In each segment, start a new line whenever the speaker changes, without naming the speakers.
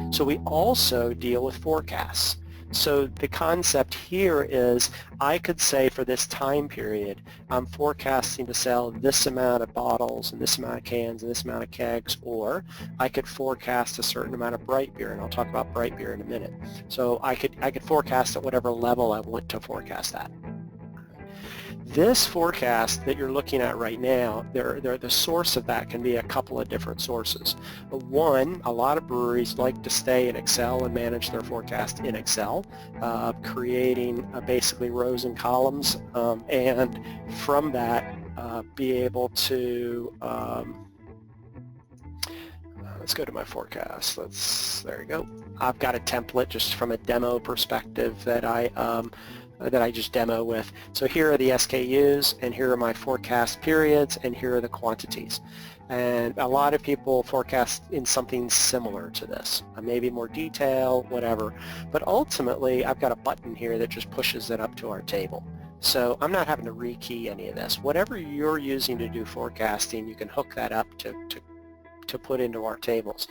So we also deal with forecasts. So the concept here is I could say for this time period, I'm forecasting to sell this amount of bottles and this amount of cans and this amount of kegs, or I could forecast a certain amount of bright beer, and I'll talk about bright beer in a minute. So I could forecast at whatever level I want to forecast at. This forecast that you're looking at right now, the source of that can be a couple of different sources. One, a lot of breweries like to stay in Excel and manage their forecast in Excel, creating basically rows and columns, and from that be able to let's go to my forecast. There you go. I've got a template just from a demo perspective that I just demo with. So here are the SKUs, and here are my forecast periods, and here are the quantities. And a lot of people forecast in something similar to this, maybe more detail, whatever. But ultimately, I've got a button here that just pushes it up to our table. So I'm not having to rekey any of this. Whatever you're using to do forecasting, you can hook that up to put into our tables.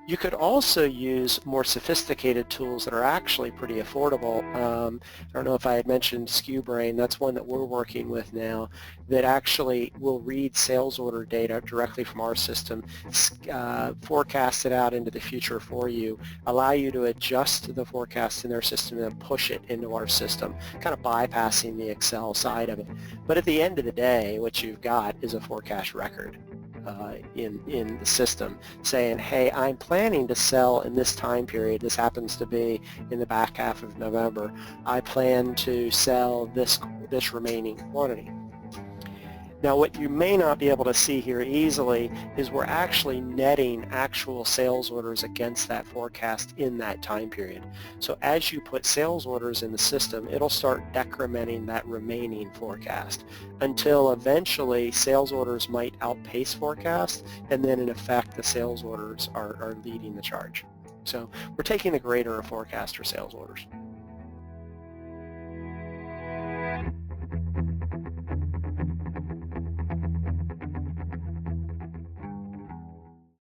You could also use more sophisticated tools that are actually pretty affordable. I don't know if I had mentioned SKUBrain. That's one that we're working with now that actually will read sales order data directly from our system, forecast it out into the future for you, allow you to adjust the forecast in their system and push it into our system, kind of bypassing the Excel side of it. But at the end of the day, what you've got is a forecast record in the system saying, hey, I'm planning to sell in this time period. This happens to be in the back half of November. I plan to sell this remaining quantity. Now what you may not be able to see here easily is we're actually netting actual sales orders against that forecast in that time period. So as you put sales orders in the system, it'll start decrementing that remaining forecast until eventually sales orders might outpace forecast, and then in effect the sales orders are leading the charge. So we're taking the greater of forecast for sales orders.